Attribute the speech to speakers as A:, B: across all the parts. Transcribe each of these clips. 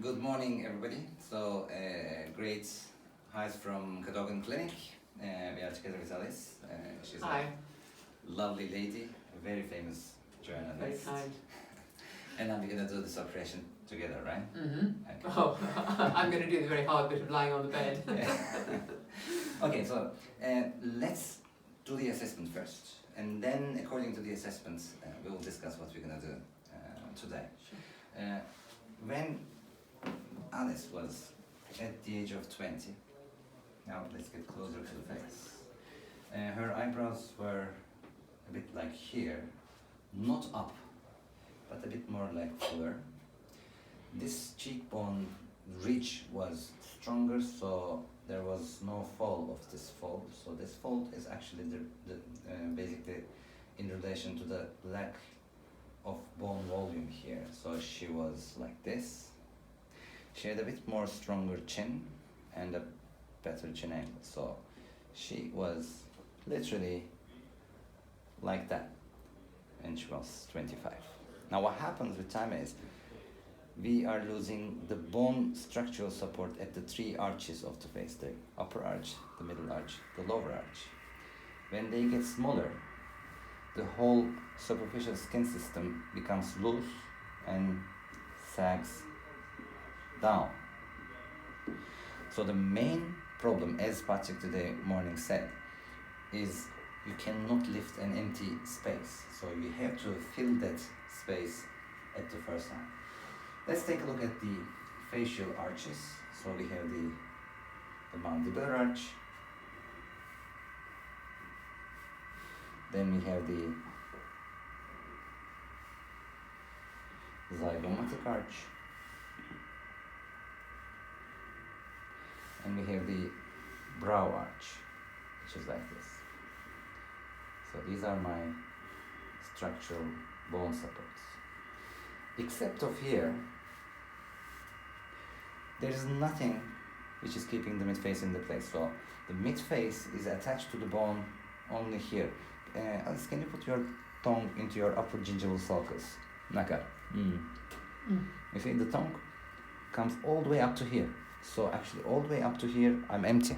A: Good morning, everybody. So, great hi from Cadogan Clinic. We are together with Alice. She's
B: Hi.
A: a lovely lady, a very famous journalist.
B: Very kind.
A: And now we're going to do this operation together, right?
B: Mm-hmm.
A: Okay.
B: Oh, I'm going to do the very hard bit of lying on the bed.
A: Okay, so let's do the assessment first. And then, according to the assessment, we will discuss what we're going to do today.
B: Sure.
A: When Alice was at the age of 20, now let's get closer to the face. Her eyebrows were a bit like here, not up, but a bit more like fuller. This cheekbone ridge was stronger, so there was no fall of this fold. So this fold is actually basically in relation to the lack of bone volume here. So she was like this. She had a bit more stronger chin and a better chin angle. So she was literally like that when she was 25. Now what happens with time is we are losing the bone structural support at the three arches of the face, the upper arch, the middle arch, the lower arch. When they get smaller, the whole superficial skin system becomes loose and sags down. So the main problem, as Patrick today morning said, is you cannot lift an empty space. So you have to fill that space at the first time. Let's take a look at the facial arches. So we have the mandibular arch. Then we have the zygomatic arch. And we have the brow arch, which is like this. So these are my structural bone supports. Except of here, there is nothing which is keeping the mid-face in the place. So the mid-face is attached to the bone only here. Alice, can you put your tongue into your upper gingival sulcus? Naka. You see, the tongue comes all the way up to here. So actually all the way up to here, I'm empty.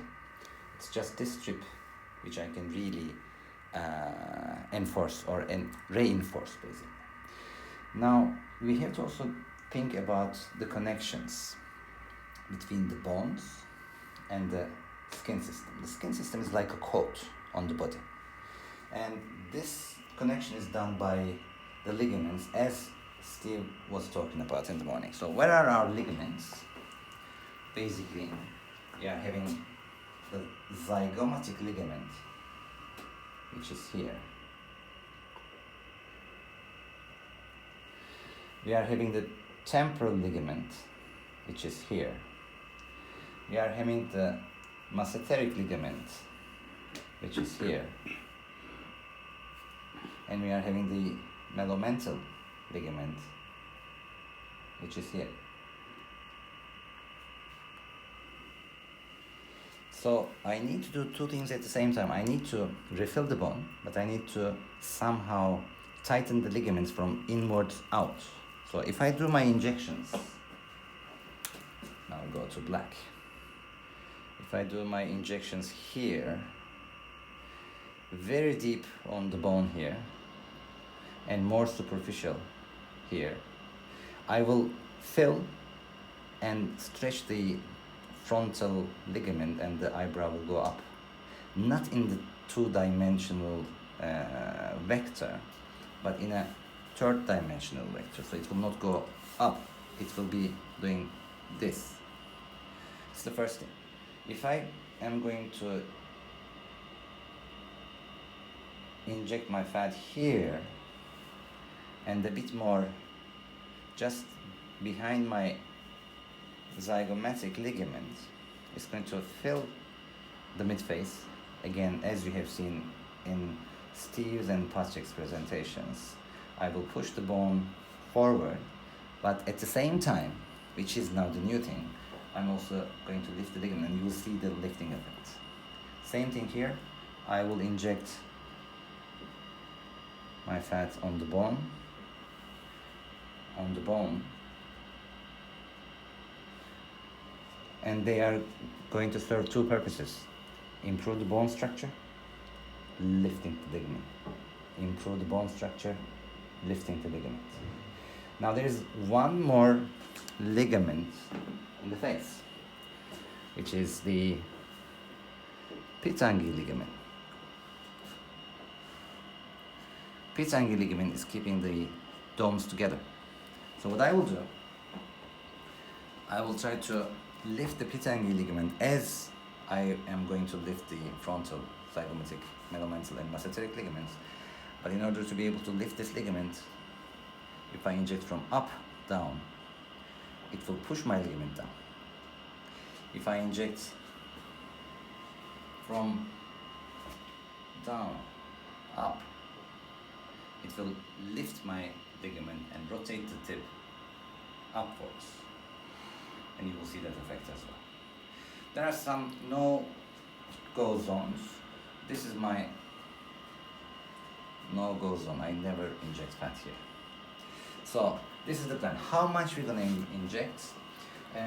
A: It's just this strip which I can really enforce or reinforce, basically. Now, we have to also think about the connections between the bones and the skin system. The skin system is like a coat on the body. And this connection is done by the ligaments, as Steve was talking about in the morning. So where are our ligaments? Basically, we are having the zygomatic ligament, which is here. We are having the temporal ligament, which is here. We are having the masseteric ligament, which is here. And we are having the mellomental ligament, which is here. So I need to do two things at the same time. I need to refill the bone, but I need to somehow tighten the ligaments from inwards out. So if I do my injections, now I'll go to black. If I do my injections here, very deep on the bone here, and more superficial here, I will fill and stretch the frontal ligament and the eyebrow will go up. Not in the two-dimensional vector, but in a third-dimensional vector. So it will not go up, it will be doing this. It's the first thing. If I am going to inject my fat here and a bit more just behind my zygomatic ligament, is going to fill the mid-face. Again, as you have seen in Steve's and Patrick's presentations, I will push the bone forward, but at the same time, which is now the new thing, I'm also going to lift the ligament and you will see the lifting effect. Same thing here, I will inject my fat on the bone, and they are going to serve two purposes: improve the bone structure, lifting the ligament. Improve the bone structure, lifting the ligament. Now there is one more ligament in the face, which is the Tiryaki ligament. Tiryaki ligament is keeping the domes together. So what I will do, I will try to lift the Tiryaki ligament as I am going to lift the frontal, zygomatic, megamental and mesenteric ligaments. But in order to be able to lift this ligament, if I inject from up, down, it will push my ligament down. If I inject from down, up, it will lift my ligament and rotate the tip upwards. And you will see that effect as well. There are some no-go zones. This is my no-go zone. I never inject fat here. So this is the plan. How much we're going to inject?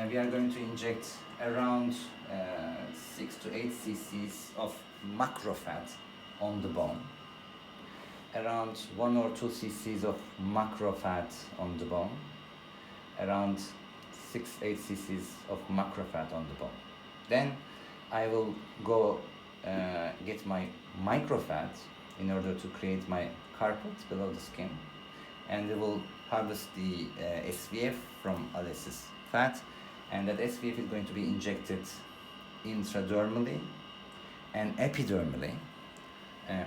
A: We are going to inject around 6 to 8 cc's of macro fat on the bone. Around 1 or 2 cc's of macro fat on the bone. Around 6-8 cc's of macro fat on the bone. Then I will go get my microfat in order to create my carpet below the skin, and we will harvest the SVF from Alex's fat, and that SVF is going to be injected intradermally and epidermally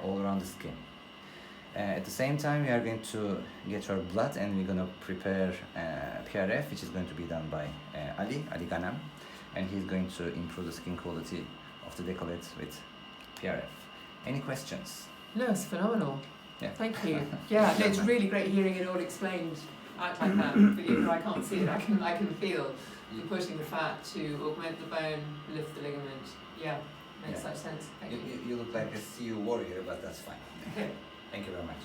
A: all around the skin. At the same time, we are going to get our blood, and we're going to prepare PRF, which is going to be done by Ali Ganam, and he's going to improve the skin quality of the décolleté with PRF. Any questions?
B: No, it's phenomenal.
A: Yeah.
B: Thank you. Yeah, no, it's really great hearing it all explained out like that. Even though I can't see it, I can feel you pushing the fat to augment the bone, lift the ligament. Yeah, makes such sense. Thank you.
A: You look like a CU warrior, but that's fine.
B: Okay.
A: Thank you very much.